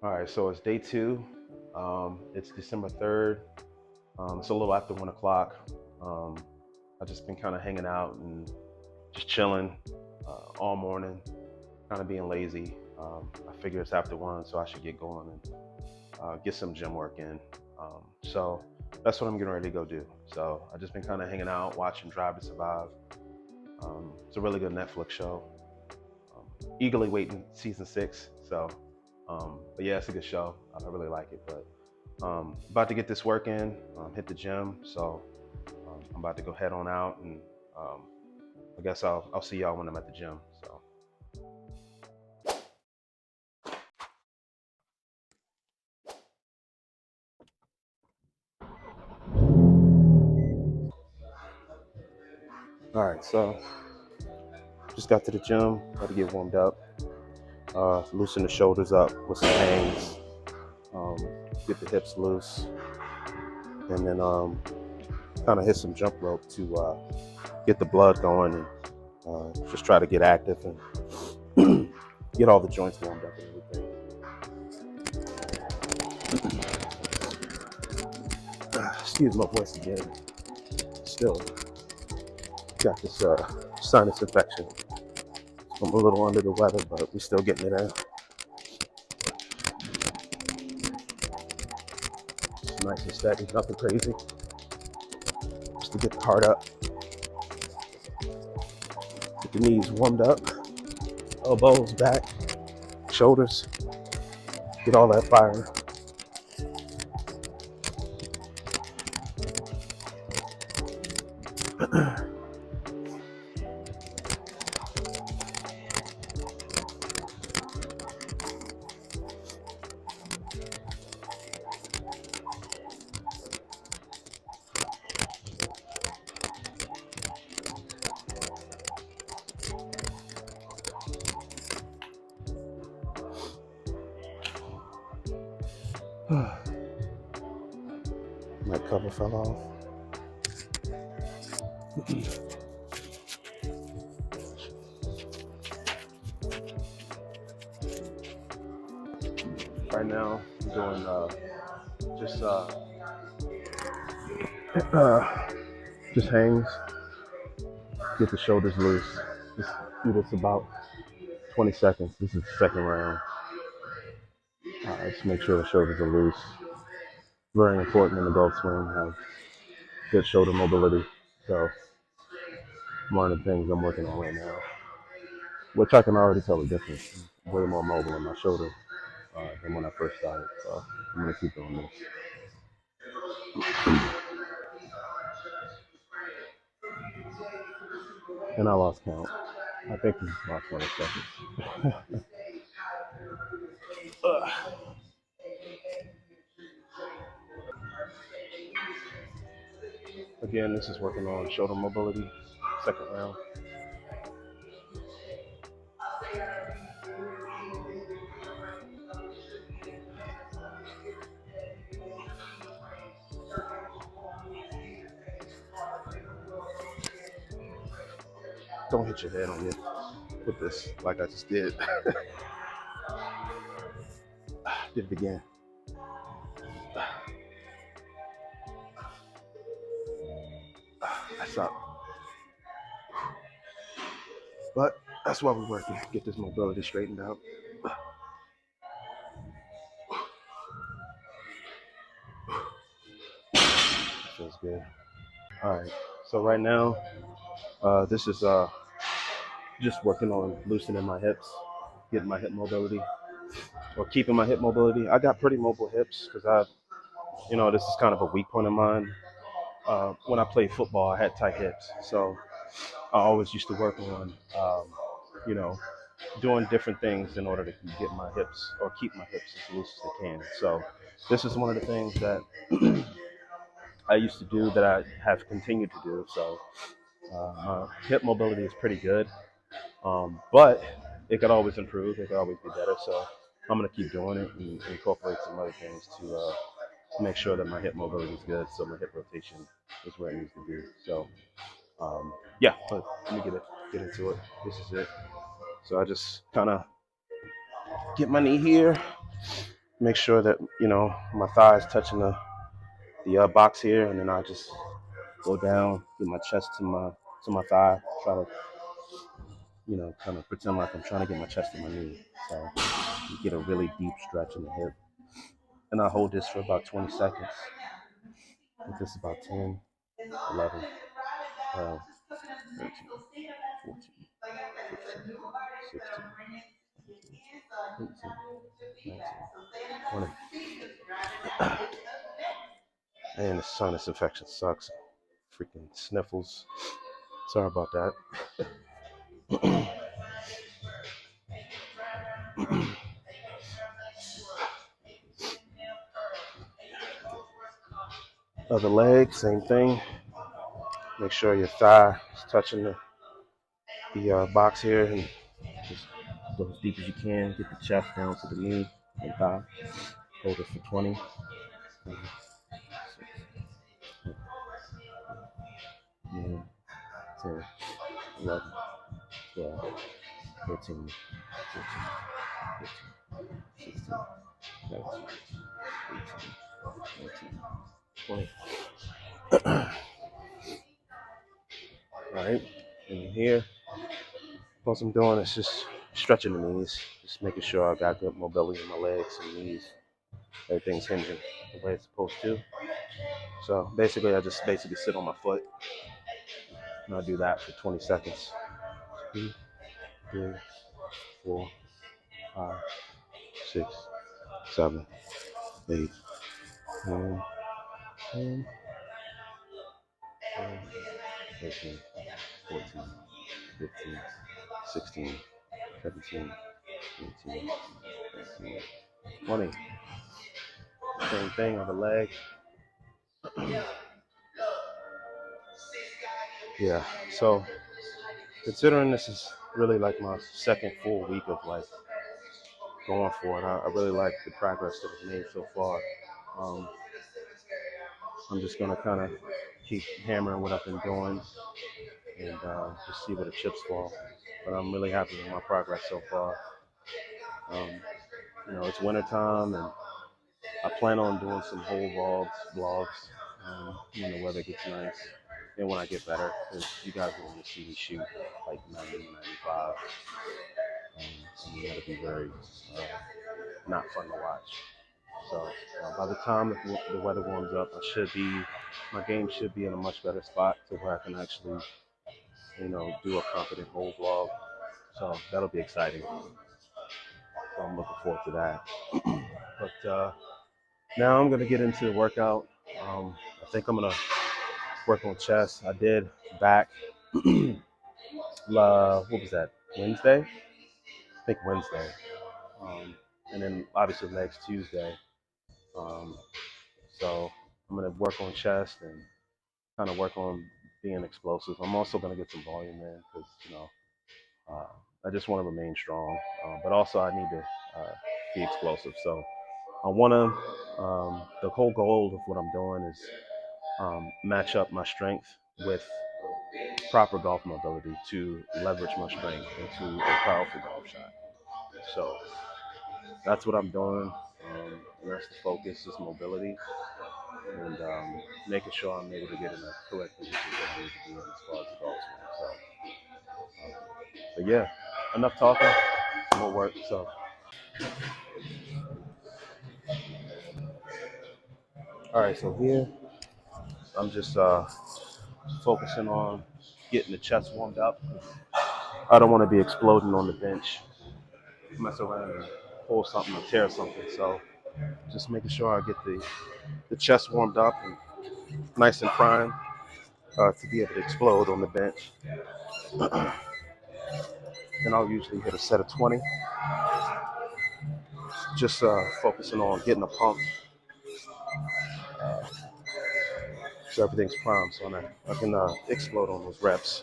All right, so it's day two. It's December 3rd. It's a little after 1 o'clock. Um, I've just been kind of hanging out and just chilling all morning, kind of being lazy. I figure it's after one, so I should get going and get some gym work in. So that's what I'm getting ready to go do. So I've just been kind of hanging out, watching Drive to Survive. It's a really good Netflix show. Eagerly waiting season 6. But yeah, it's a good show. I really like it. But about to get this work in, hit the gym. So I'm about to go head on out, and um, I guess I'll see y'all when I'm at the gym. So. All right, so just got to the gym, got to get warmed up, loosen the shoulders up with some hangs, um, get the hips loose, and then kind of hit some jump rope to get the blood going and just try to get active and get all the joints warmed up and everything. Excuse my voice again. Still got this sinus infection. I'm a little under the weather, but we're still getting it in. It's nice and steady, nothing crazy. Just to get the heart up, get the knees warmed up, elbows back, shoulders, get all that fire. My cover fell off. Right now, I'm doing just uh, just hangs, get the shoulders loose. Just do this about 20 seconds. This is the second round. Just make sure the shoulders are loose. Very important in the golf swing, have good shoulder mobility. So one of the things I'm working on right now, which I can already tell the difference. I'm way more mobile in my shoulder than when I first started. So I'm gonna keep doing this. And I lost count. I think this is about 20 seconds. Again, this is working on shoulder mobility, second round. Don't hit your head on it with this like I just did. Did it again. That's up. But that's why we're working. Get this mobility straightened out. Feels good. All right. So right now, this is just working on loosening my hips, getting my hip mobility, or keeping my hip mobility. I got pretty mobile hips because this is kind of a weak point of mine. When I played football, I had tight hips, so I always used to work on, you know, doing different things in order to get my hips or keep my hips as loose as they can. So this is one of the things that I used to do that I have continued to do. So my hip mobility is pretty good, but it could always improve. It could always be better. So I'm gonna keep doing it and incorporate some other things to make sure that my hip mobility is good. So my hip rotation is where it needs to be. So yeah, but let me get into it. This is it. So I just kind of get my knee here, make sure that my thigh is touching the box here, and then I just go down, get my chest to my thigh, try to kind of pretend like I'm trying to get my chest to my knee. So you get a really deep stretch in the hip, and I hold this for about 20 seconds. I think this is about 10, 11, 12, 13, 14, 15, 16, 18, 19, 20. And the sinus infection sucks. Freaking sniffles. Sorry about that. Other leg, same thing. Make sure your thigh is touching the box here, and just go as deep as you can. Get the chest down to the knee and thigh. Hold it for 20. 9, 10, 11, 12, 13, 14, 15, 16, 17, 18, 19, 20. All right, and here, what I'm doing is just stretching the knees, just making sure I got good mobility in my legs and knees. Everything's hinging the way it's supposed to. So basically, I just sit on my foot, and I do that for 20 seconds. 2, 3, 4, 5, 6, 7, 8, 9, 10, 12, 13, 14, 15, 16, 17, 18, 19, 20. Same thing on the leg. Yeah, so considering this is really like my second full week of like going for it, I really like the progress that I've made so far. Um, I'm just gonna kind of keep hammering what I've been doing and just see where the chips fall. But I'm really happy with my progress so far. Um, it's wintertime, and I plan on doing some whole vlogs when the weather gets nice and when I get better, because you guys want to see me shoot like 90, 95. And that'll be very not fun to watch. So by the time the weather warms up, my game should be in a much better spot to where I can actually, do a competent whole vlog. So that'll be exciting. So I'm looking forward to that. But now I'm gonna get into the workout. I think I'm gonna work on chest. I did back. What was that? Wednesday? I think Wednesday. And then obviously legs Tuesday. Um, so I'm gonna work on chest and kind of work on being explosive. I'm also gonna get some volume in because uh, I just want to remain strong, but also I need to be explosive. So I want to. The whole goal of what I'm doing is match up my strength with proper golf mobility to leverage my strength into a powerful golf shot. So that's what I'm doing. And that's the focus is mobility and making sure I'm able to get in a correct position that I need to be in as far as the golf swing. But yeah, enough talking, more work. So, all right, so here I'm just focusing on getting the chest warmed up. I don't want to be exploding on the bench, mess around and pull something or tear something. So just making sure I get the chest warmed up and nice and primed to be able to explode on the bench. Then I'll usually hit a set of 20, just focusing on getting a pump so everything's primed so I can explode on those reps.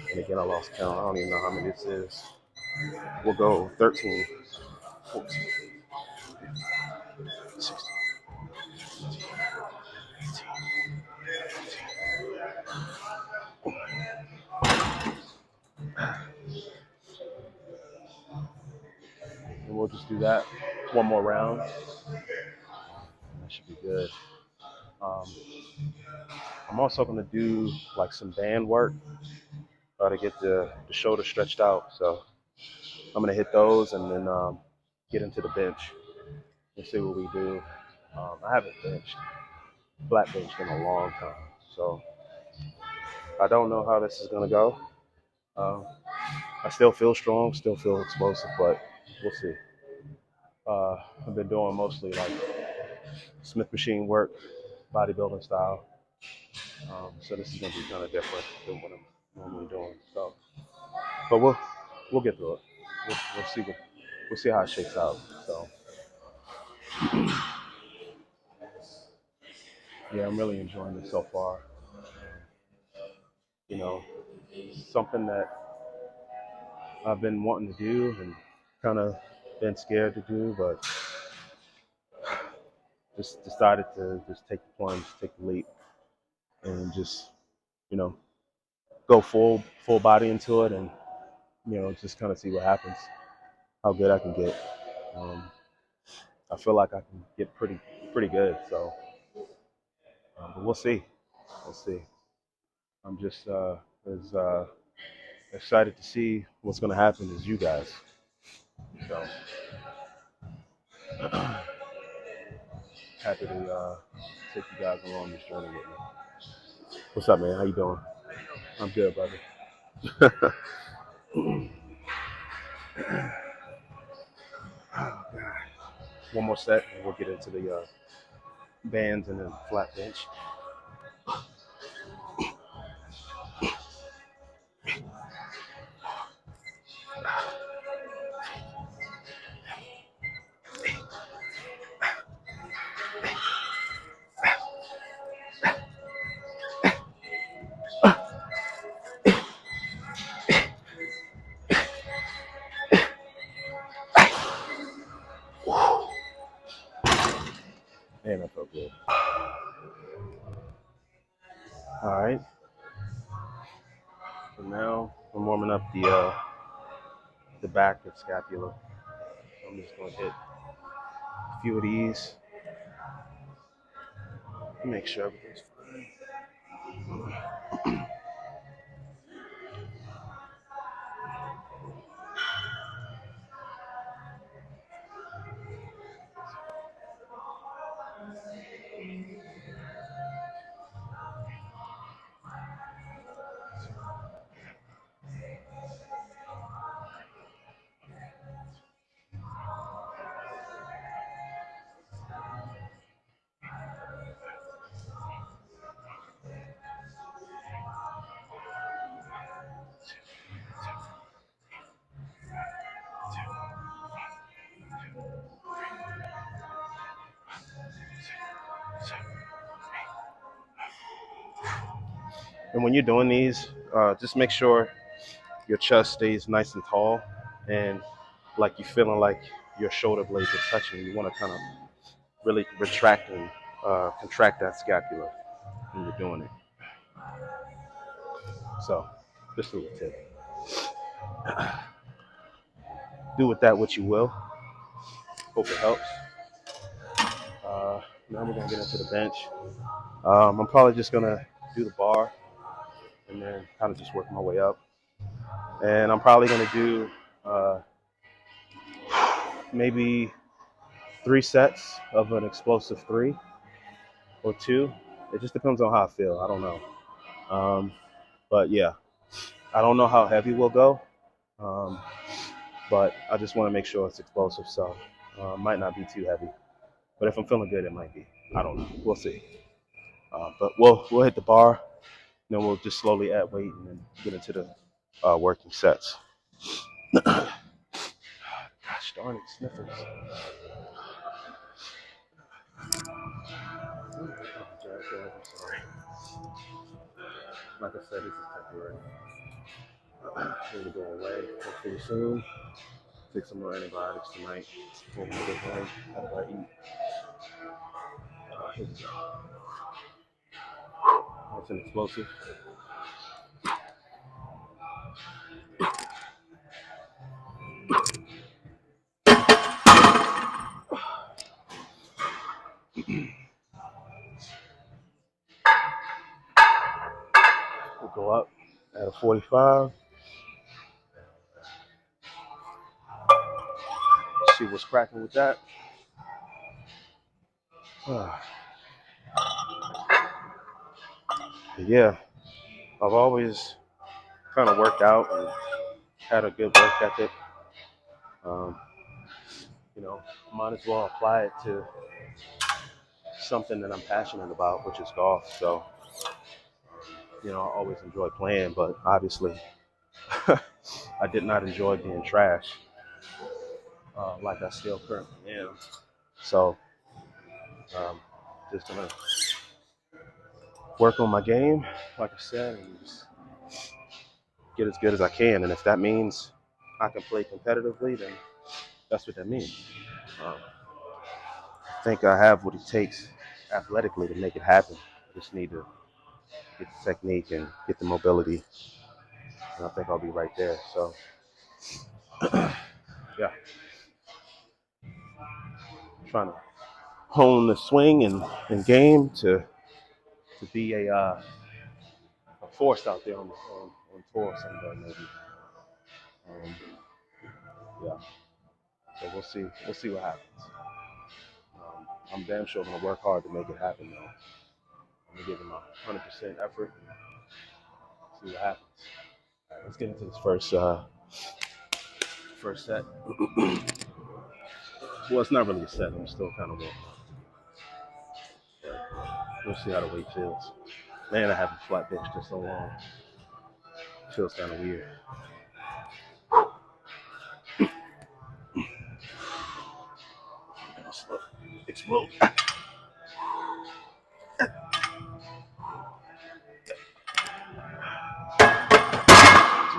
And again, I lost count. I don't even know how many this is. We'll go 13, 14, 16, 17, and we'll just do that one more round. That should be good. Um, I'm also gonna do like some band work to get the shoulder stretched out. So I'm gonna hit those and then get into the bench and see what we do. I haven't flat benched in a long time, so I don't know how this is gonna go. Um, I still feel strong, still feel explosive, but we'll see. I've been doing mostly like Smith machine work, bodybuilding style. So this is gonna be kind of different than what I'm normally doing. So, but we'll get through it. We'll see how it shakes out. So yeah, I'm really enjoying it so far. You know, something that I've been wanting to do and kind of been scared to do, but just decided to just take the plunge, take the leap, and just you know go full body into it, and just kind of see what happens, how good I can get. Um, I feel like I can get pretty good. So, but we'll see. We'll see. I'm just as excited to see what's going to happen as you guys. So happy to take you guys along this journey with me. What's up, man? How you doing? I'm good, brother. Oh, God. One more set, and we'll get into the bands and then flat bench. Man, that felt good. All right. So now I'm warming up the back of scapula. So I'm just going to hit a few of these. Make sure everything's fine. And when you're doing these, just make sure your chest stays nice and tall, and like you're feeling like your shoulder blades are touching. You want to kind of really retract and contract that scapula when you're doing it. So, just a little tip. Do with that what you will. Hope it helps. Now we're gonna get into the bench. I'm probably just gonna do the bar and then kind of just work my way up. And I'm probably gonna do maybe 3 sets of an explosive 3 or 2. It just depends on how I feel. I don't know. But yeah, I don't know how heavy we'll go. Um, but I just want to make sure it's explosive. So might not be too heavy. But if I'm feeling good, it might be. I don't know. We'll see. But we'll hit the bar. Then we'll just slowly add weight and then get into the working sets. Gosh darn it, sniffles. I'm sorry. Like I said, this is temporary. It will go away hopefully soon. Take some more antibiotics tonight before we get home after I eat. Here we go. That's an explosive. We'll go up at a 45. See what's cracking with that. Yeah, I've always kind of worked out and had a good work ethic. Um, might as well apply it to something that I'm passionate about, which is golf. So, I always enjoy playing, but obviously, I did not enjoy being trash, like I still currently am. So, um, just gonna work on my game, like I said, and just get as good as I can. And if that means I can play competitively, then that's what that means. Um, I think I have what it takes athletically to make it happen. I just need to get the technique and get the mobility, and I think I'll be right there. So, yeah, trying to hone the swing and game to be a force out there on tour someday maybe. Um, yeah, so we'll see what happens. I'm damn sure gonna work hard to make it happen though. I'm gonna give it my 100% effort and see what happens. All right, let's get into this first set. Well, it's not really a set. I'm still kind of warming up. We'll see how the weight feels. Man, I haven't flat benched in so long. It feels kind of weird. Explode. Too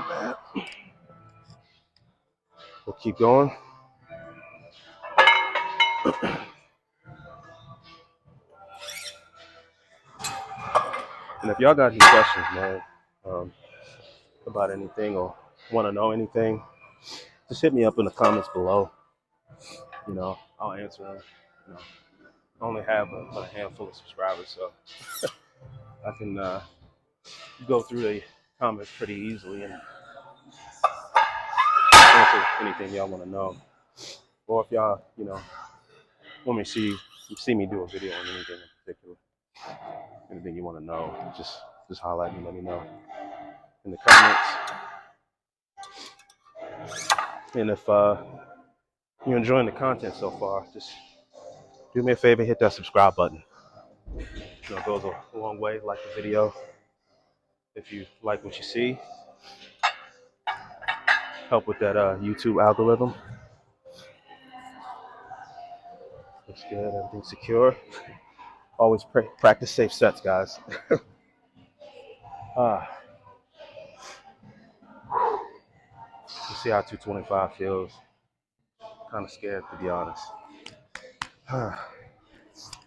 bad. We'll keep going. And if y'all got any questions, man, um, about anything or want to know anything, just hit me up in the comments below. I'll answer them. I only have a handful of subscribers, so I can go through the comments pretty easily and answer anything y'all want to know. Or if y'all, want me to see me do a video on anything in particular, anything you want to know, just highlight me, let me know in the comments. And if you're enjoying the content so far, just do me a favor, hit that subscribe button. It goes a long way. Like the video if you like what you see. Help with that YouTube algorithm. Looks good. Everything's secure. Always practice safe sets, guys. You see how 225 feels. Kind of scared, to be honest.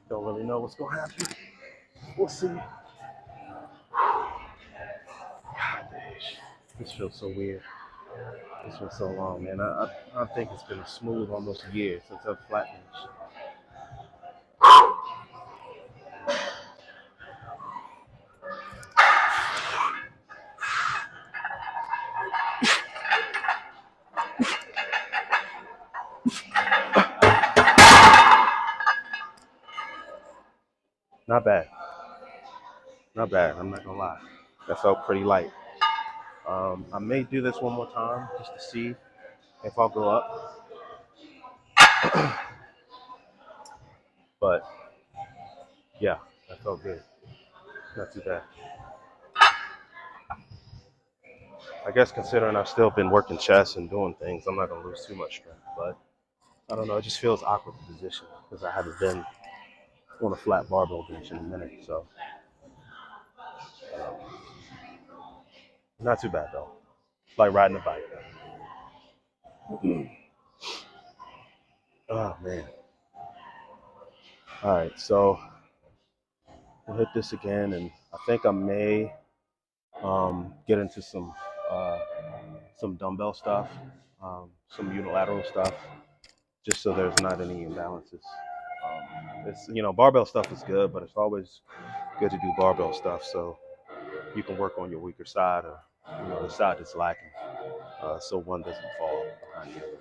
Don't really know what's going to happen. We'll see. This feels so weird. This feels so long, man. I think it's been smooth almost a year since I've flat benched. Not bad. Not bad. I'm not gonna lie. That felt pretty light. I may do this one more time just to see if I'll go up. But yeah, that felt good. Not too bad. I guess considering I've still been working chest and doing things, I'm not gonna lose too much strength. But I don't know. It just feels awkward to position because I haven't been on a flat barbell bench in a minute. So not too bad though. Like riding a bike. Oh man. All right, so we'll hit this again, and I think I may get into some dumbbell stuff, some unilateral stuff, just so there's not any imbalances. It's barbell stuff is good, but it's always good to do barbell stuff so you can work on your weaker side or the side that's lacking, so one doesn't fall behind the other.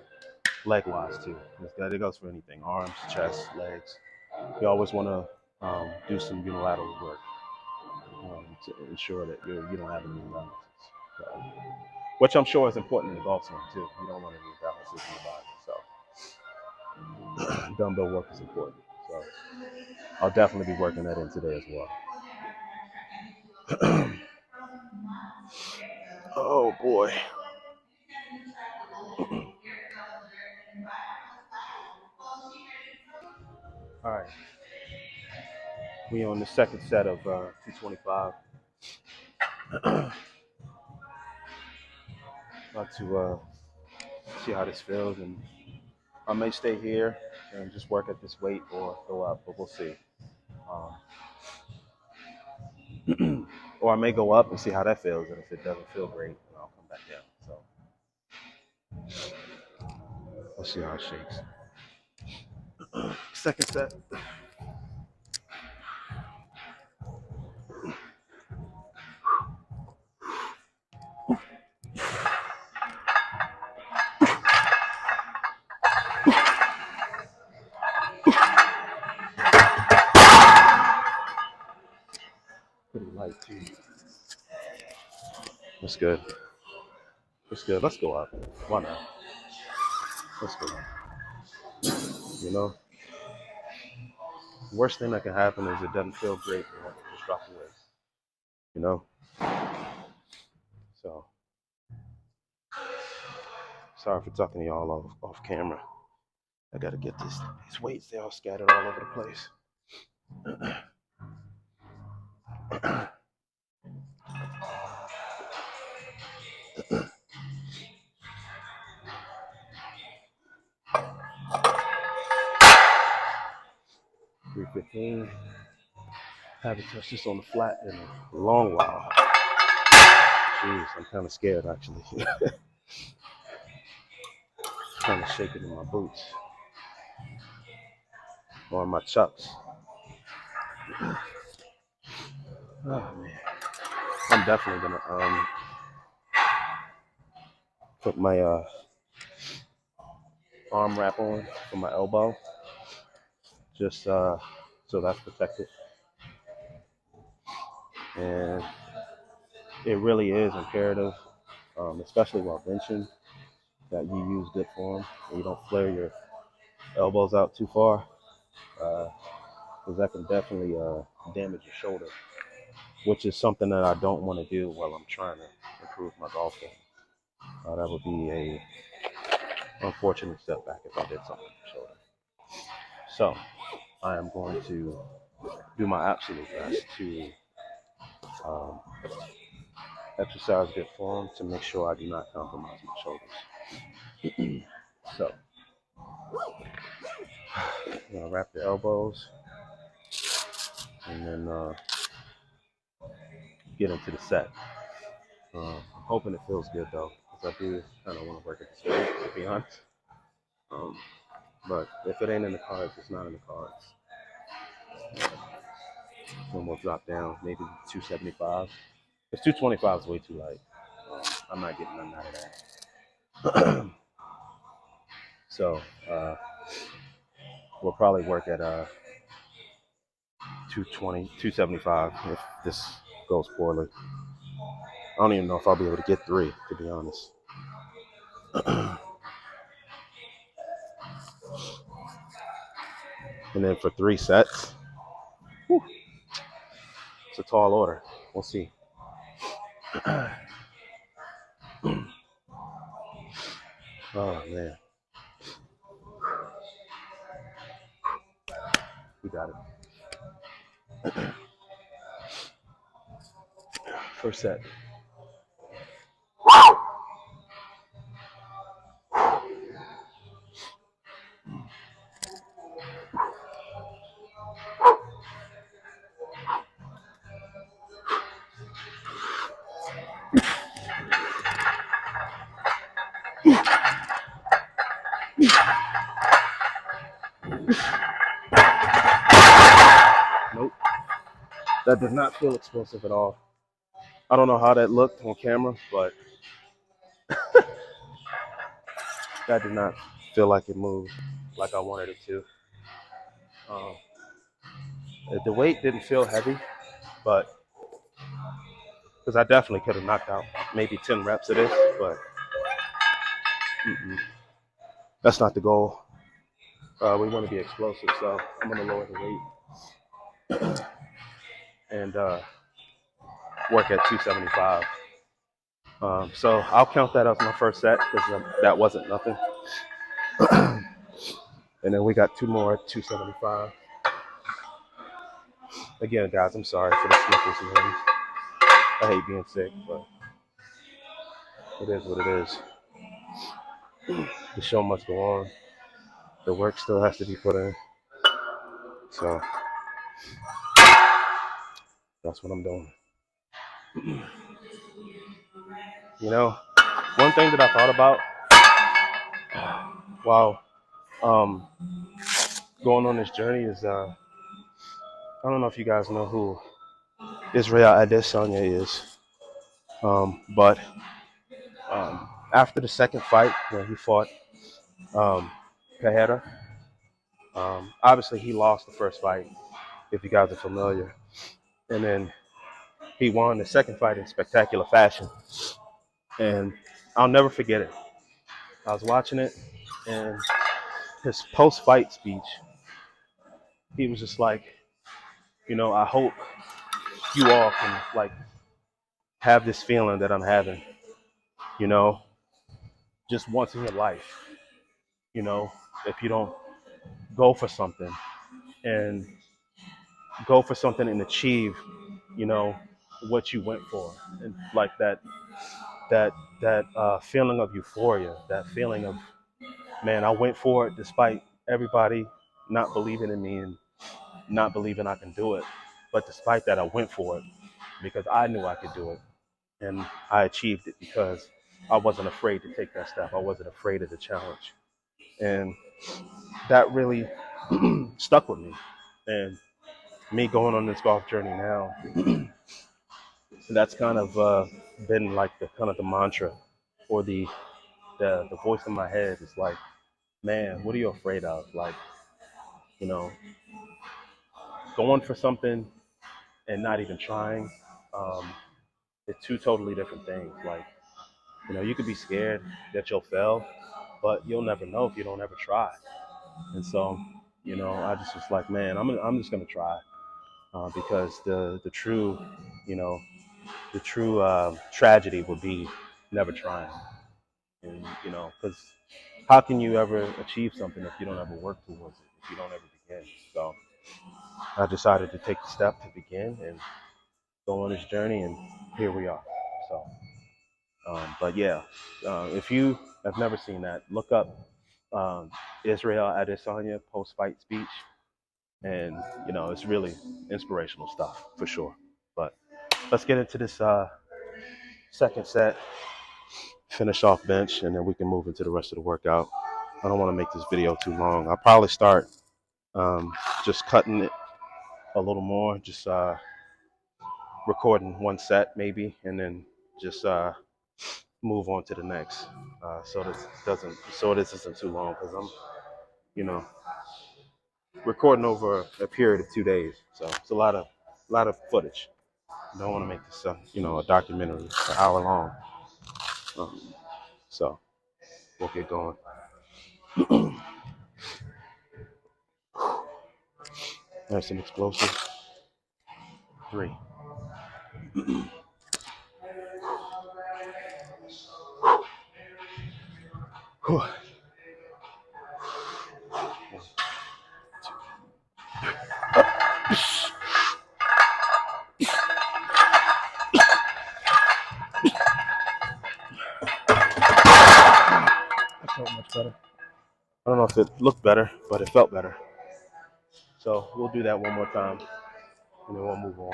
Leg wise too, it goes for anything: arms, chest, legs. You always want to do some unilateral work to ensure that you don't have any imbalances. So, which I'm sure is important in the golf swing too. You don't want any imbalances in the body. So dumbbell work is important. So I'll definitely be working that in today as well. Oh boy. All right. We on the second set of 225. About to see how this feels, and I may stay here and just work at this weight or go up, but we'll see. Or I may go up and see how that feels, and if it doesn't feel great, then I'll come back down. So we'll see how it shakes. Second set. Pretty light too. That's good. That's good. Let's go up. Why not? Let's go up. Worst thing that can happen is it doesn't feel great and just drop the weight. You know? So sorry for talking to y'all off camera. I gotta get these weights, they all scattered all over the place. 315. Haven't touched this on the flat in a long while. Jeez, I'm kind of scared actually. Kind of shaking in my boots or my chucks. Oh man, I'm definitely gonna put my arm wrap on for my elbow, just so that's protected. And it really is imperative, especially while benching, that you use good form and you don't flare your elbows out too far, because that can definitely damage your shoulder, which is something that I don't want to do while I'm trying to improve my golf game. That would be a unfortunate setback if I did something to the shoulder. So I am going to do my absolute best to exercise good form to make sure I do not compromise my shoulders. So I'm gonna wrap the elbows and then get into the set. I'm hoping it feels good though, because I do kind of want to work at this weight, to be honest. But if it ain't in the cards, it's not in the cards. Then we'll drop down, maybe 275. Because 225 is way too light. I'm not getting nothing out of that. So we'll probably work at 220, 275 if this goes poorly. I don't even know if I'll be able to get 3, to be honest. And then for 3 sets, whew, it's a tall order. We'll see. Oh man, we got it. First set. That did not feel explosive at all. I don't know how that looked on camera, but that did not feel like it moved like I wanted it to. Um, the weight didn't feel heavy, but because I definitely could have knocked out maybe 10 reps of this, but mm-mm, that's not the goal. We want to be explosive, so I'm going to lower the weight and work at 275. So I'll count that as my first set because that wasn't nothing. And then we got two more at 275. Again, guys, I'm sorry for the sniffles and things. I hate being sick, but it is what it is. The show must go on. The work still has to be put in. So that's what I'm doing. You know, one thing that I thought about while um, going on this journey is I don't know if you guys know who Israel Adesanya is, but after the second fight when he fought Pereira, obviously he lost the first fight, if you guys are familiar, and then he won the second fight in spectacular fashion, and I'll never forget it. I was watching it, and his post-fight speech, he was just like, I hope you all can like have this feeling that I'm having, you know, just once in your life, if you don't go for something and and achieve, you know, what you went for, and like that feeling of euphoria, that feeling of, man, I went for it despite everybody not believing in me and not believing I can do it. But despite that, I went for it because I knew I could do it. And I achieved it because I wasn't afraid to take that step. I wasn't afraid of the challenge. And that really stuck with me. And me going on this golf journey now, that's kind of been like the kind of the mantra or the voice in my head is like, man, what are you afraid of? Like, you know, going for something and not even trying. Um, it's two totally different things. Like, you could be scared that you'll fail, but you'll never know if you don't ever try. And so, I just was like, man, I'm just gonna try because the true, you know, the true tragedy would be never trying. And because how can you ever achieve something if you don't ever work towards it? If you don't ever begin? So I decided to take the step to begin and go on this journey, and here we are. So, but yeah, if you have never seen that, look up Israel Adesanya post-fight speech, and it's really inspirational stuff for sure. But let's get into this second set, finish off bench, and then we can move into the rest of the workout. I don't want to make this video too long. I'll probably start just cutting it a little more, just recording one set maybe, and then just move on to the next. So this isn't too long because I'm, you know, recording over a period of 2 days. So it's a lot of footage. I don't want to make this, a documentary, an hour long. Um, so we'll get going. Nice and explosive. 3. Whew. That felt much better. I don't know if it looked better, but it felt better. So we'll do that one more time, and then we'll move on.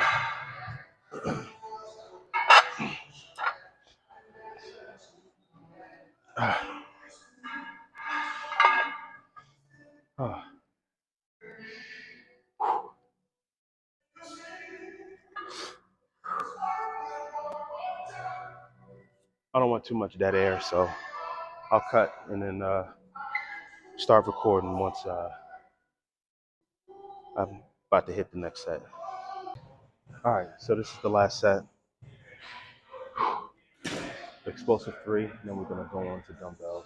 I don't want too much dead air, so I'll cut and then start recording once I'm about to hit the next set. All right, so this is the last set, explosive 3, and then we're gonna go on to dumbbells.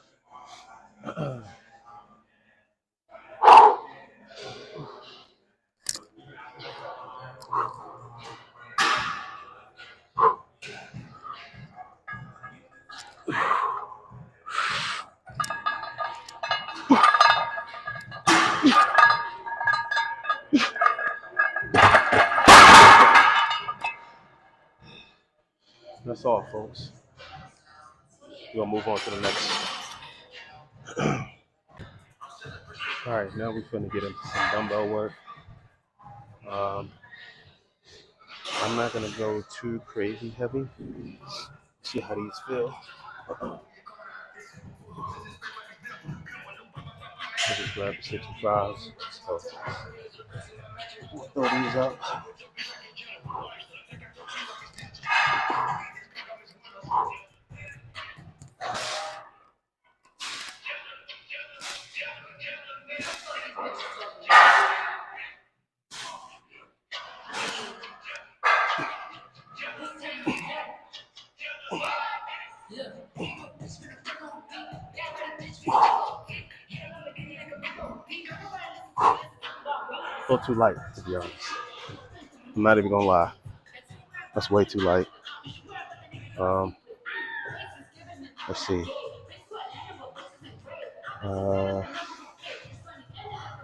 That's all, folks. We're gonna move on to the next. All right, now we're gonna get into some dumbbell work. Um, I'm not gonna go too crazy heavy. See how these feel. I just grab the 65s. So throw these up. A little too light, to be honest. I'm not even gonna lie. That's way too light. Let's see. What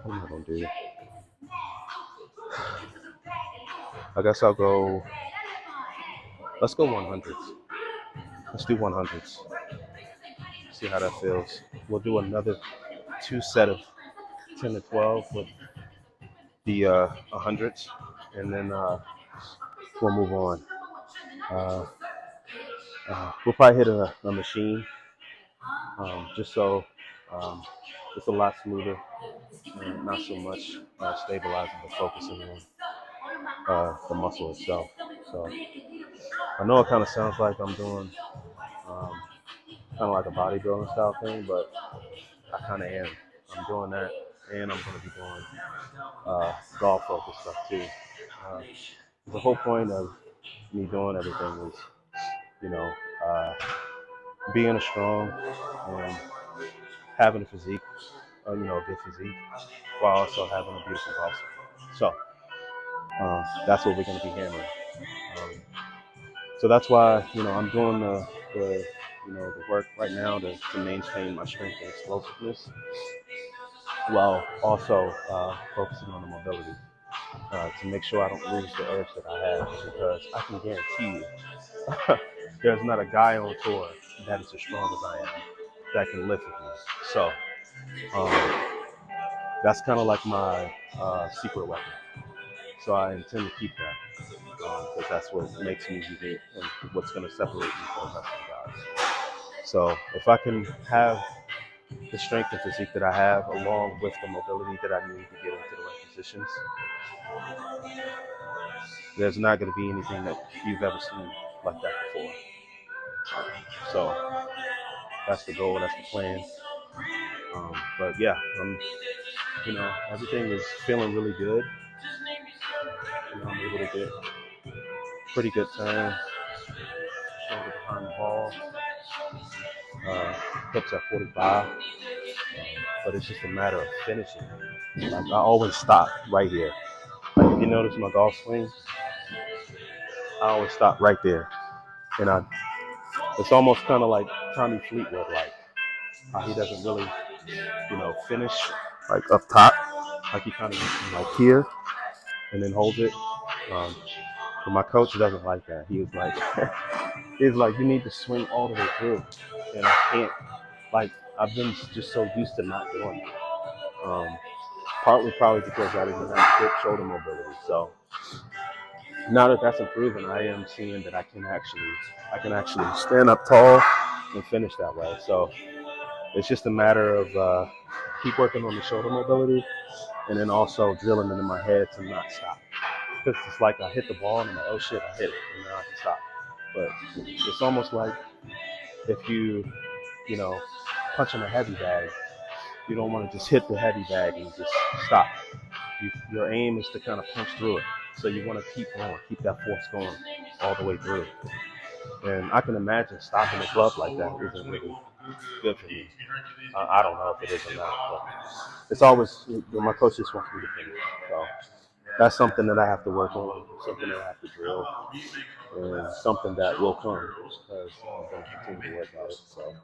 am I gonna do? I guess I'll go. Let's go 100s. Let's do 100s. See how that feels. We'll do another 2 set of 10 to 12 with the 100s, and then we'll move on. Uh, we'll probably hit a machine, just so it's a lot smoother and not so much stabilizing, but focusing on the muscle itself. So I know it kind of sounds like I'm doing kind of like a bodybuilding style thing, but I kind of am. I'm doing that, and I'm going to be doing golf focused stuff too. Uh, the whole point of me doing everything is, you know, uh, being a strong and having a physique, a good physique, while also having a beautiful golf swing. So that's what we're going to be hammering. Um, so that's why I'm doing the work right now to maintain my strength and explosiveness, while also focusing on the mobility to make sure I don't lose the edge that I have, because I can guarantee you there's not a guy on tour that is as strong as I am that can lift with me. So um, that's kind of like my secret weapon. So I intend to keep that, because that's what makes me unique and what's going to separate me from the rest of the guys. So if I can have the strength and physique that I have, along with the mobility that I need to get into the right positions, there's not going to be anything that you've ever seen like that before. So that's the goal, that's the plan. But yeah, everything is feeling really good. I'm able to get pretty good turn, shoulder behind the ball, hips at 45. But it's just a matter of finishing. Like, I always stop right here. Like, if you notice my golf swing, I always stop right there. And it's almost kind of like Tommy Fleetwood, like how he doesn't really, finish like up top, like he kind of like here and then holds it. Um, but my coach doesn't like that. He was like, he's like, you need to swing all the way through, and I can't. Like, I've been just so used to not doing that. Partly probably because I didn't have good shoulder mobility. So now that that's improving, I am seeing that I can actually stand up tall and finish that way. So it's just a matter of keep working on the shoulder mobility, and then also drilling it in my head to not stop. Because it's like I hit the ball and I'm like, oh shit, I hit it, and now I can stop. But it's almost like if you know, punching a heavy bag, you don't want to just hit the heavy bag and just stop. Your aim is to kind of punch through it. So you want to keep going, keep that force going all the way through. And I can imagine stopping a glove like that isn't really good for me. I don't know if it is or not, but it's always my coach just wants me to finish. So that's something that I have to work on, something that I have to drill, and something that will come because I'm going to continue to work at it. So,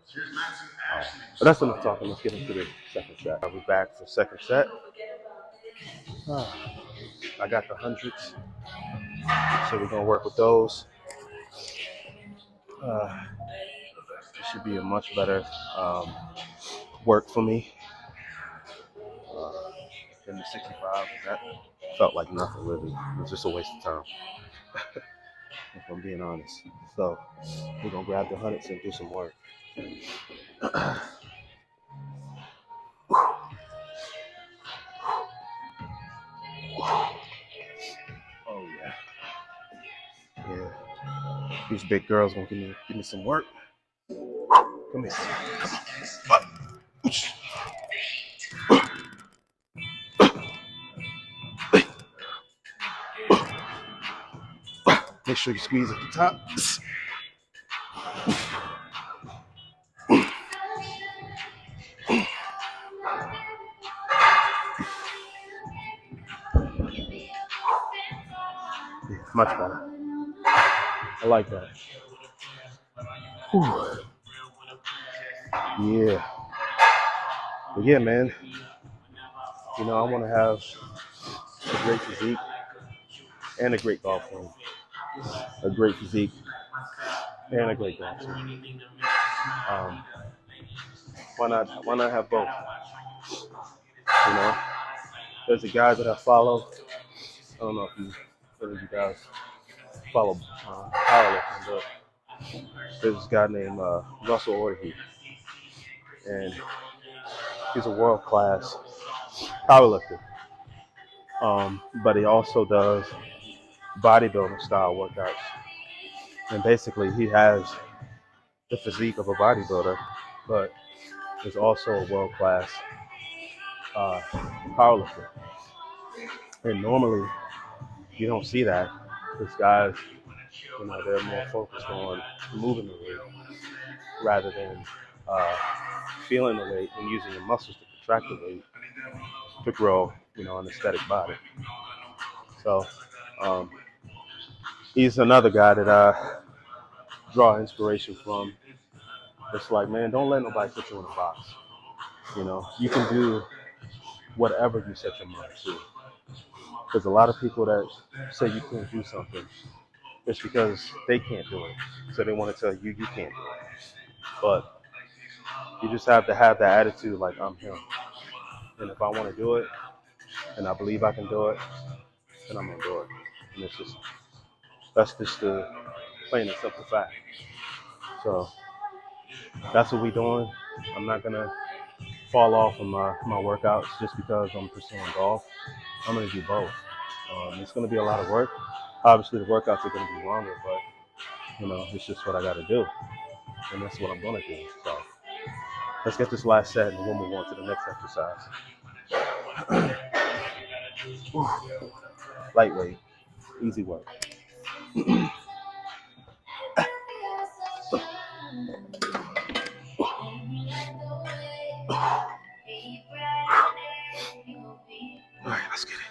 but that's enough talking. Let's get into the second set. I'll be back for second set. I got the hundreds, so we're gonna work with those. It should be a much better work for me than the 65. That felt like nothing really. It was just a waste of time, if I'm being honest. So we're gonna grab the hundreds and do some work. Oh yeah, yeah. These big girls gonna give me some work. Come here. Come on. Make sure you squeeze at the top. Yeah, much better. I like that. Whew. Yeah. But yeah, man. You know, I want to have a great physique and a great golf swing. A great physique and a great golf swing. Um, why not have both? You know, there's a guy that I follow. I don't know if any of you guys follow powerlifting, but there's this guy named Russell Ortega, and he's a world class powerlifter. But he also does bodybuilding style workouts, and basically he has the physique of a bodybuilder, but is also a world class powerlifter. And normally you don't see that because guys, you know, they're more focused on moving the weight rather than uh, feeling the weight and using your muscles to contract the weight to grow, you know, an aesthetic body. So um, he's another guy that I draw inspiration from. It's like, man, don't let nobody put you in a box. You know, you can do whatever you set your mind to. Because a lot of people that say you can't do something, it's because they can't do it. So they want to tell you you can't do it. But you just have to have that attitude like I'm him. And if I want to do it and I believe I can do it, then I'm gonna do it. And it's just that's just the plain and simple fact. So that's what we're doing. I'm not gonna fall off of my workouts just because I'm pursuing golf. I'm gonna do both. It's gonna be a lot of work. Obviously the workouts are gonna be longer, but you know, it's just what I gotta do. And that's what I'm gonna do. So let's get this last set and we'll move on to the next exercise. Lightweight, easy work. All right, let's get it.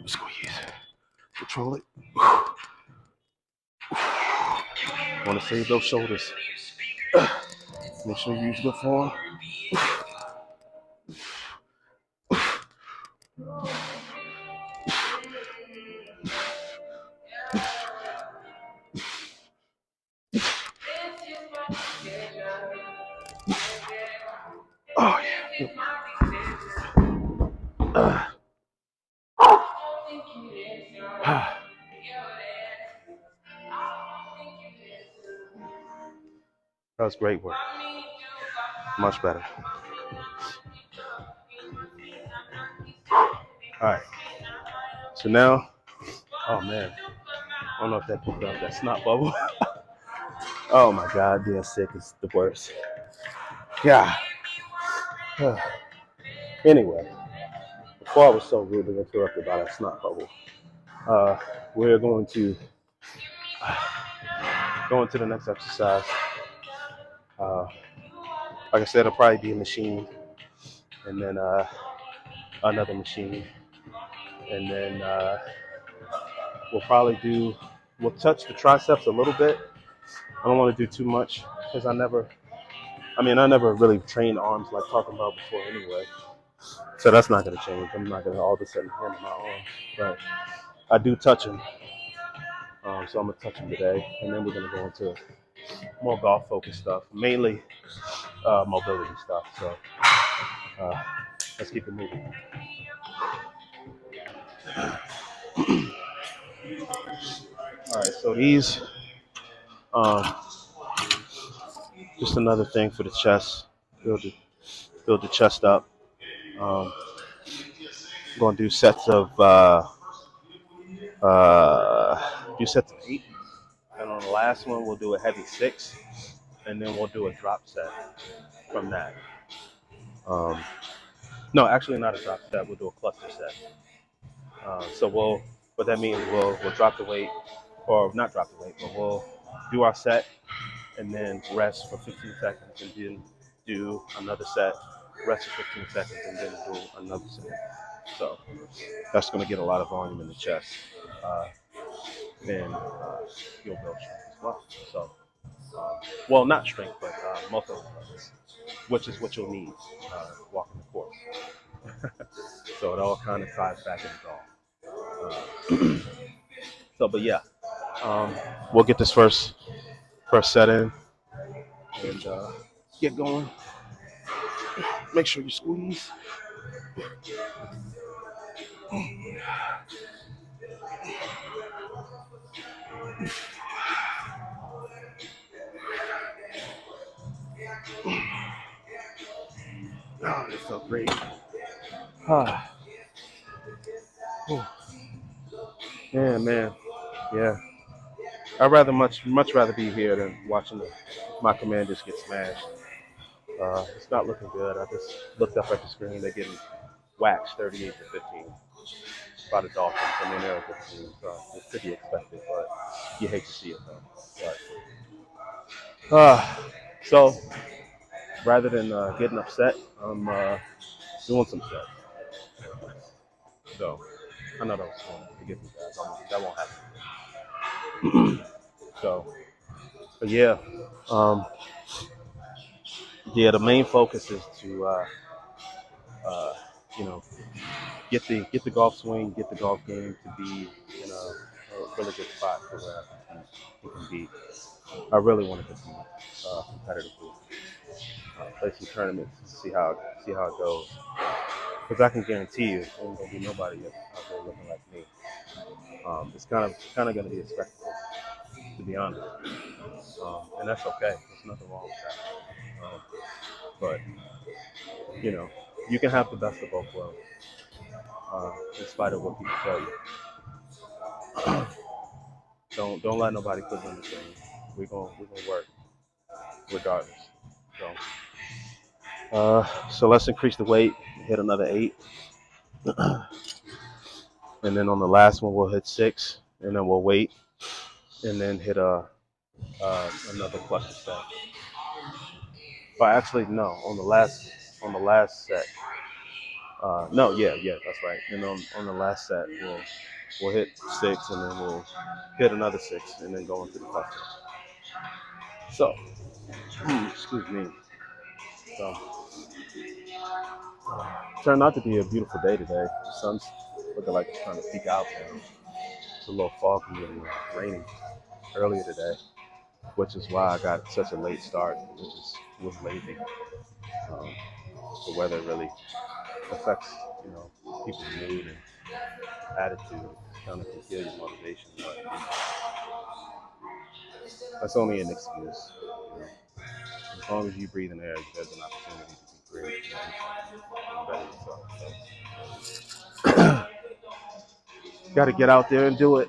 Squeeze. Control it. Want to save those shoulders. Make sure you use good form. Oh yeah. That was great work. Much better. All right. So now Oh man, I don't know if that picked up that snot bubble. Oh my God, being sick is the worst. Yeah. Anyway, before I was so rudely interrupted by that snot bubble, uh, we're going to go into the next exercise. Uh, like I said, it'll probably be a machine, and then another machine, and then we'll probably we'll touch the triceps a little bit. I don't want to do too much because I never really trained arms like talking about before anyway. So that's not going to change. I'm not going to all of a sudden handle my arms, but I do touch them. So I'm going to touch them today, and then we're going to go into more golf focused stuff, mainly mobility stuff. So uh, let's keep it moving. All right, so these, um, just another thing for the chest, build the chest up. Um, going to do sets of sets of 8, and on the last one we'll do a heavy 6, and then we'll do a drop set from that. Um, no, actually not a drop set. We'll do a cluster set. What that means, we'll drop the weight, or not drop the weight, but we'll do our set and then rest for 15 seconds, and then do another set, rest for 15 seconds, and then do another set. So that's going to get a lot of volume in the chest. Then you'll build strength as well. So, well, not strength, but muscle, which is what you'll need walking the course. So it all kind of ties back into golf. So, but yeah, we'll get this first set in and get going. Make sure you squeeze. Oh, it felt great. Ah, yeah, man. Yeah, I'd much rather be here than watching my Commanders get smashed. It's not looking good. I just looked up at the screen. They're getting waxed 38-15 by the Dolphins. I mean, they're a good team, so it's to be expected, but you hate to see it, though. But, so, rather than getting upset, I'm doing some stuff. So, I know that was fun to get me that. That won't happen. So, but yeah. Um, yeah, the main focus is to, uh, you know, get the golf swing, get the golf game to be in a really good spot for where I can be. I really want to compete competitively, play some tournaments, see how it goes. Because I can guarantee you, there ain't gonna be nobody out there looking like me. It's kind of gonna be a spectacle, to be honest, and that's okay. There's nothing wrong with that. But you know, you can have the best of both worlds, in spite of what people tell you. Don't let nobody put you on the thing. We're gonna work regardless. So let's increase the weight, hit another 8, and then on the last one we'll hit 6, and then we'll wait, and then hit another cluster set. But actually, no, on the last set. No, yeah, that's right. And on the last set we'll hit 6, and then we'll hit another 6, and then go into the cluster. So, excuse me. So, turned out to be a beautiful day today. The sun's looking like it's trying to peek out now. It's a little foggy and rainy earlier today, which is why I got such a late start. It was lazy. Um, the weather really affects, people's mood and attitude. Kind of can kill your motivation, but that's only an excuse. You know. As long as you breathe in air, there's an opportunity to be creative and do something better yourself. So. Got to get out there and do it,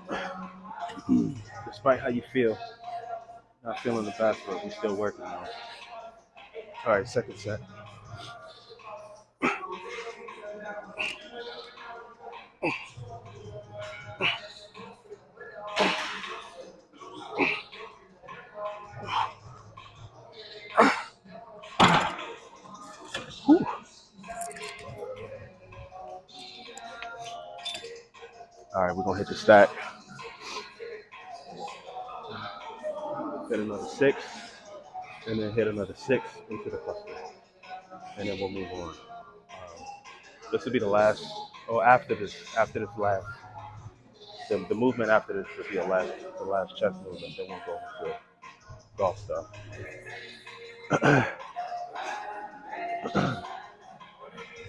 despite how you feel. Not feeling the best, but we're still working on it. All right, second set. Whew. All right, we're gonna hit the stack. Hit another 6, and then hit another 6 into the cluster, and then we'll move on. This will be the last, or after this last, the movement after this will be the last chest movement. Then we'll go into golf stuff.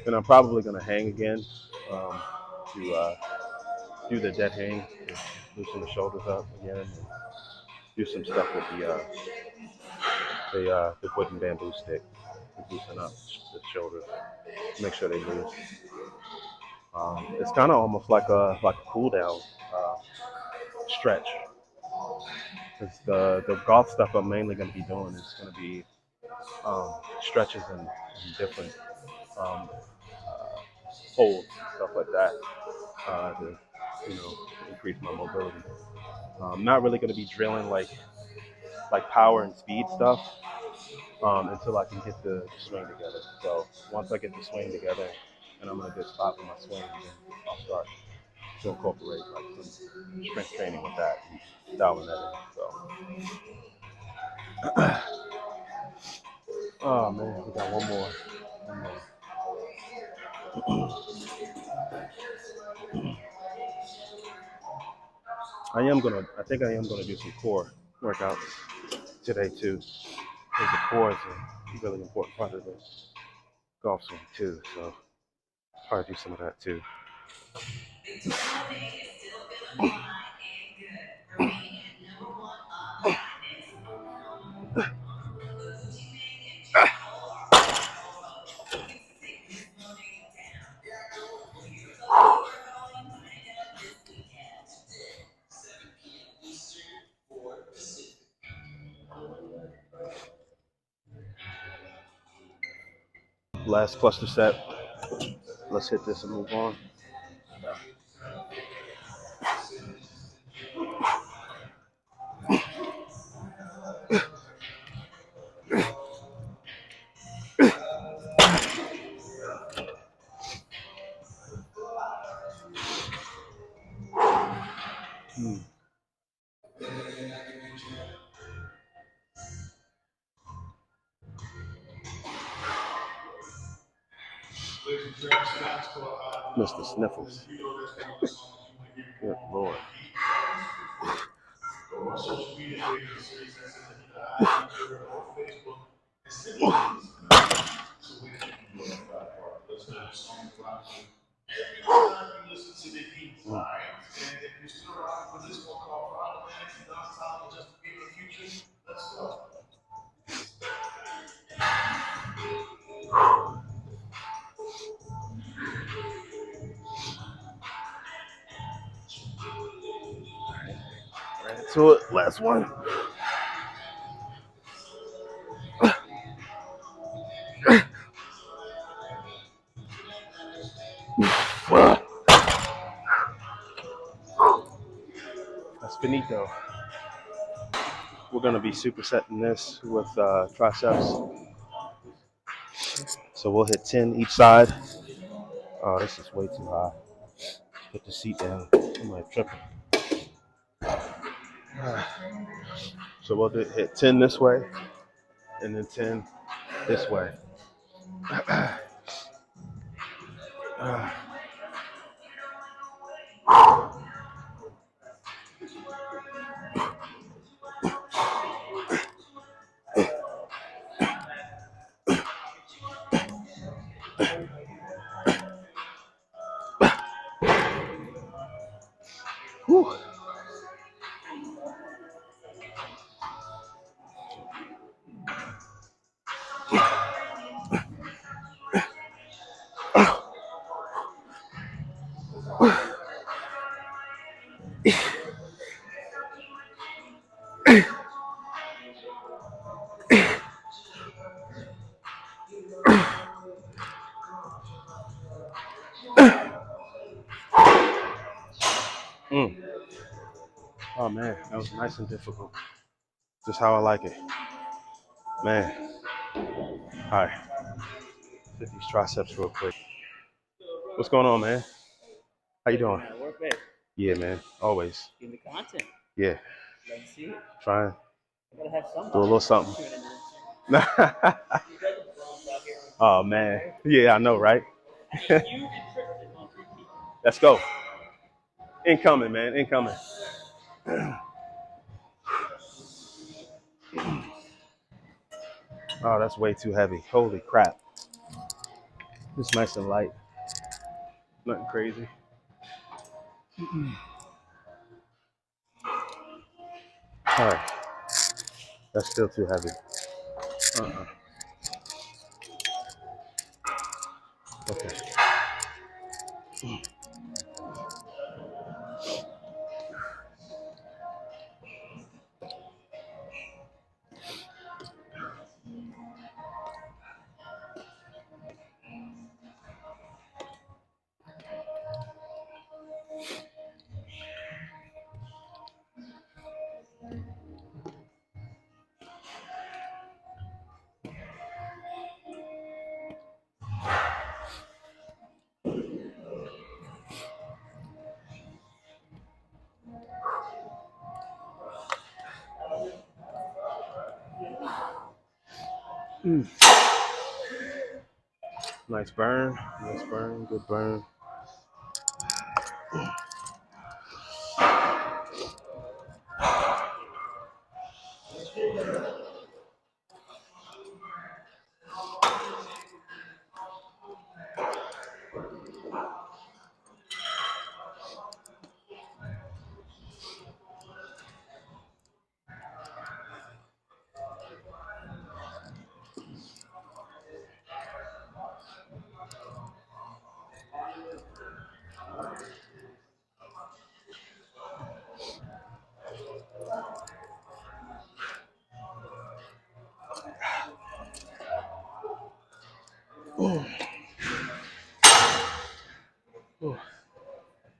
And I'm probably gonna hang again to do the dead hang, to loosen the shoulders up again, and do some stuff with the wooden bamboo stick to loosen up the shoulders, make sure they loose. It's kind of almost like a cool down stretch, because the golf stuff I'm mainly going to be doing is going to be stretches and different um, holds, stuff like that, to increase my mobility. I'm not really going to be drilling like power and speed stuff until I can get the swing together. So once I get the swing together and I'm in a good spot with my swing, then I'll start to incorporate like some strength training with that, and dialing that in. So, oh man, we got one more. One more. I think I am gonna do some core workouts today too. Because the core is a really important part of the golf swing too. So probably do some of that too. Last cluster set. Let's hit this and move on. Mr. Sniffles. Good Lord. So last one. That's finito. We're gonna be supersetting this with triceps. So we'll hit 10 each side. Oh, this is way too high. Put the seat down. I might trip. So we'll hit 10 this way, and then 10 this way. Whew. Oh man, that was nice and difficult. Just how I like it. Man. Alright. Hit these triceps real quick. What's going on, man? How you doing? Yeah, man. Always. Give me content. Yeah. Let's see it. Trying. I gotta have some. Do a little something. Oh man. Yeah, I know, right? Let's go. Incoming, man. Incoming. Oh, that's way too heavy. Holy crap. It's nice and light. Nothing crazy. All right. That's still too heavy. Uh-uh. Okay. Nice burn. Nice burn. Good burn.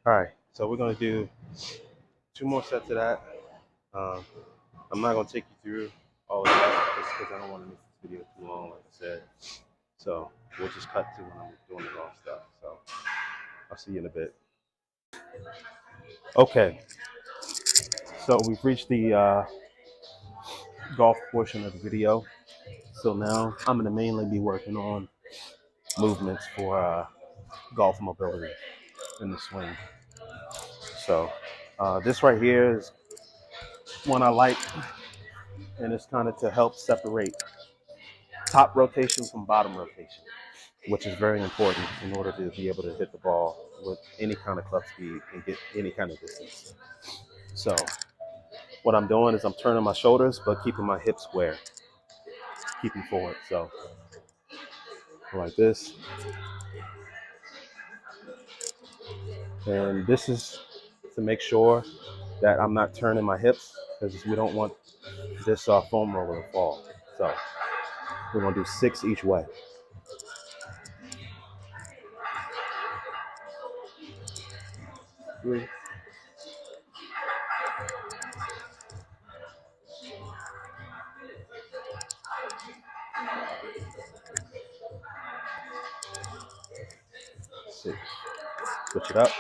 All right. So we're gonna do 2 more sets of that. Um, I'm not gonna take you through all of that just because I don't want to make this video too long, like I said. So we'll just cut to when I'm doing the golf stuff. So I'll see you in a bit. Okay. So we've reached the golf portion of the video. So now I'm gonna mainly be working on movements for golf mobility in the swing. So this right here is one I like, and it's kind of to help separate top rotation from bottom rotation, which is very important in order to be able to hit the ball with any kind of club speed and get any kind of distance. So what I'm doing is I'm turning my shoulders, but keeping my hips square, keeping forward. So like this. And this is to make sure that I'm not turning my hips because we don't want this foam roller to fall. So we're gonna do 6 each way. 3, 6. Switch it up.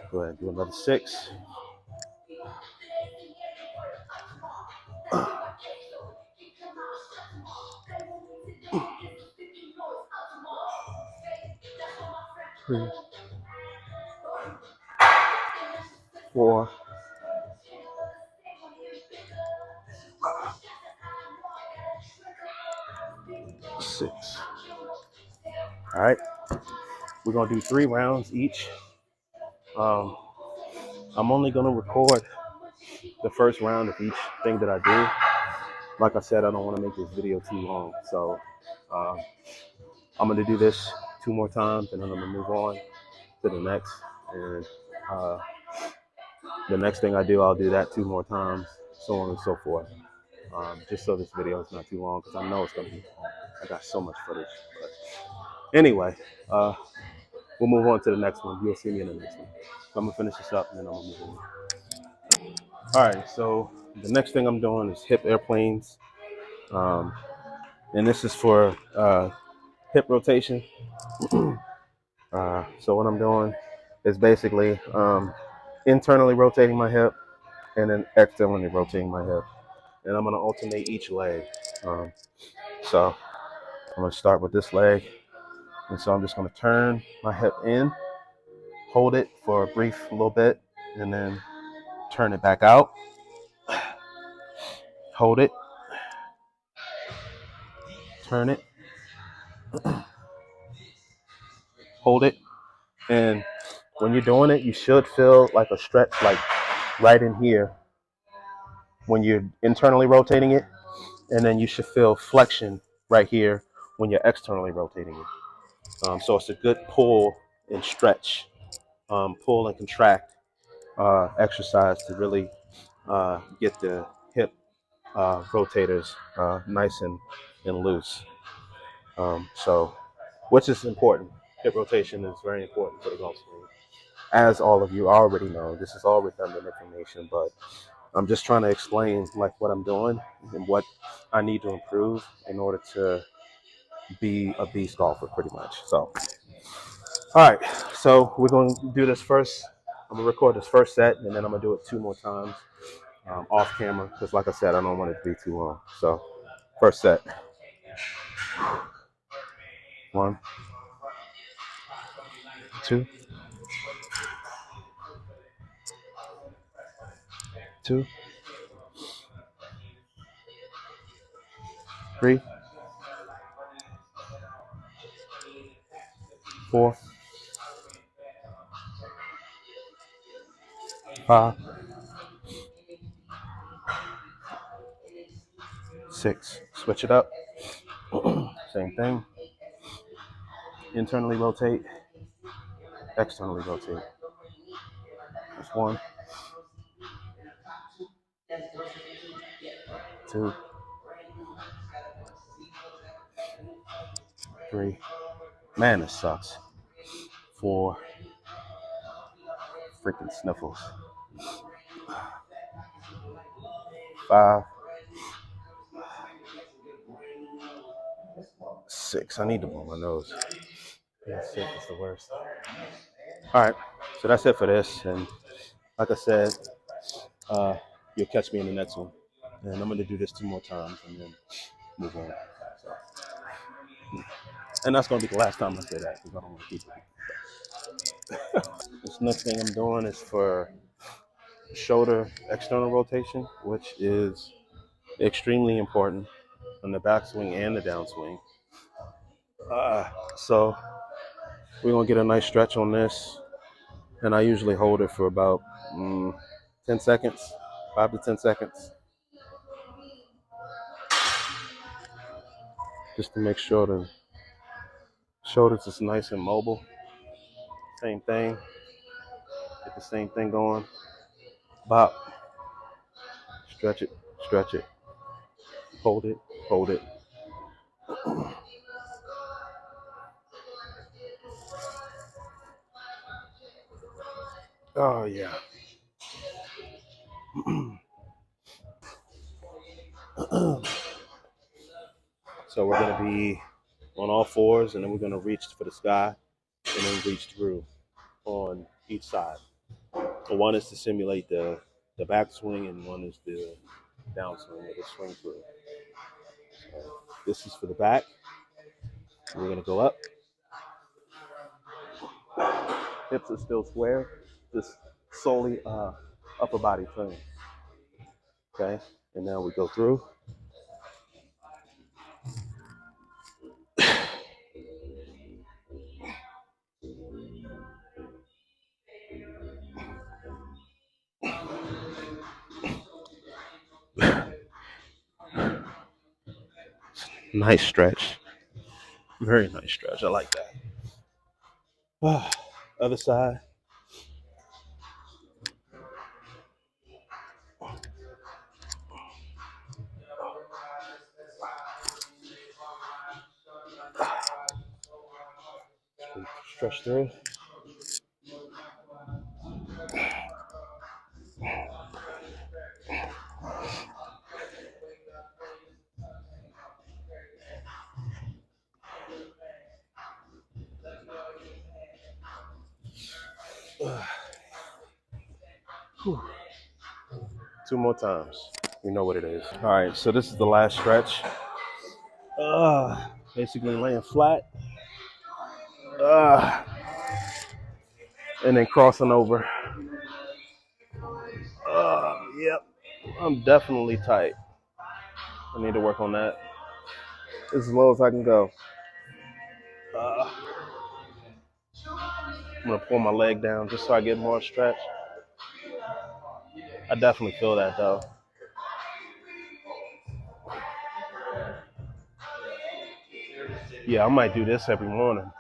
Go ahead and do another 6. 3, 4, 6. All right. We're gonna do 3 rounds each. I'm only gonna record the first round of each thing that I do. Like I said, I don't want to make this video too long, so I'm gonna do this 2 more times, and then I'm gonna move on to the next. And the next thing I do, I'll do that 2 more times, so on and so forth. just so this video is not too long because I know it's gonna be long. I got so much footage. But anyway, uh, we'll move on to the next one. You'll see me in the next one. So I'm gonna finish this up and then I'm gonna move on. All right. So the next thing I'm doing is hip airplanes, um, and this is for hip rotation. So what I'm doing is basically internally rotating my hip and then externally rotating my hip. And I'm gonna alternate each leg. So I'm gonna start with this leg. And so I'm just gonna turn my hip in, hold it for a brief little bit, and then turn it back out. Hold it, turn it, hold it. And when you're doing it, you should feel like a stretch like right in here when you're internally rotating it. And then you should feel flexion right here when you're externally rotating it. So it's a good pull and stretch, pull and contract exercise to really get the hip rotators nice and loose. So, which is important. Hip rotation is very important for the golf swing. As all of you already know, this is all redundant information, but I'm just trying to explain like what I'm doing and what I need to improve in order to be a beast golfer, pretty much. So, all right. So we're going to do this first. I'm gonna record this first set, and then I'm gonna do it 2 more times off camera because, like I said, I don't want it to be too long. So, first set. 1, 2, 2, 3, 4, 5, 6. Switch it up. Same thing. Internally rotate. Externally rotate. That's 1, 2, 3. Man, this sucks. 4. Freaking sniffles. 5, 6. I need to blow my nose. Yeah, 6 is the worst. All right. So that's it for this. And like I said, you'll catch me in the next one. And I'm going to do this 2 more times and then move on. So, and that's going to be the last time I say that because I don't want to keep it. This next thing I'm doing is for shoulder external rotation, which is extremely important on the backswing and the downswing. So we're going to get a nice stretch on this. And I usually hold it for about 10 seconds, 5 to 10 seconds. Just to make sure the shoulders is nice and mobile. Same thing. Get the same thing going. Bop. Stretch it, stretch it. Hold it, hold it. Oh, yeah. So we're going to be on all fours, and then we're going to reach for the sky and then reach through on each side. One is to simulate the backswing, and one is the downswing or the swing through. So this is for the back. We're going to go up. Hips are still square, just solely upper body turn. Okay, and now we go through. Nice stretch. Very nice stretch. I like that. Other side. Stretch through. Whew. 2 more times. You know what it is. All right, so this is the last stretch. Basically laying flat. And then crossing over. Yep. I'm definitely tight. I need to work on that. As low as I can go. I'm gonna pull my leg down just so I get more stretch. I definitely feel that though. Yeah, I might do this every morning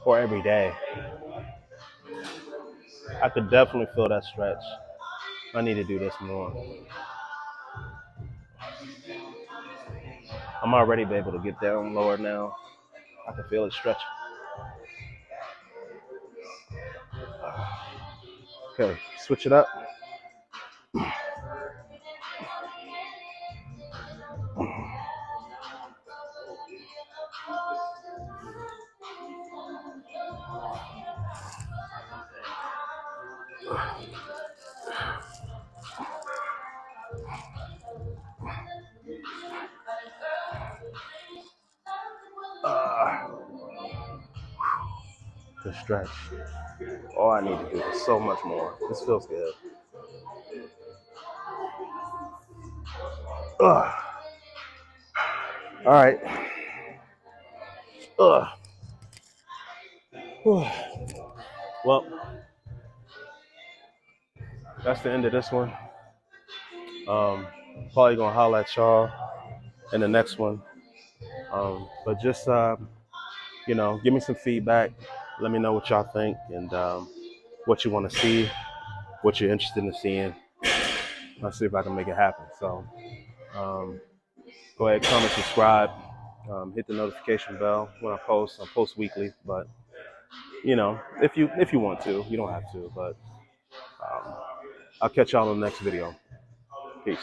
or every day. I could definitely feel that stretch. I need to do this more. I'm already able to get down lower now. I can feel it stretching. Okay, switch it up. The stretch. All I need to do is so much more. This feels good. All right. Well, that's the end of this one. Probably gonna holler at y'all in the next one. But just give me some feedback. Let me know what y'all think and what you want to see, what you're interested in seeing. I'll see if I can make it happen. So go ahead, comment, subscribe, hit the notification bell when I post. I post weekly, but if you want to, you don't have to. But I'll catch y'all in the next video. Peace.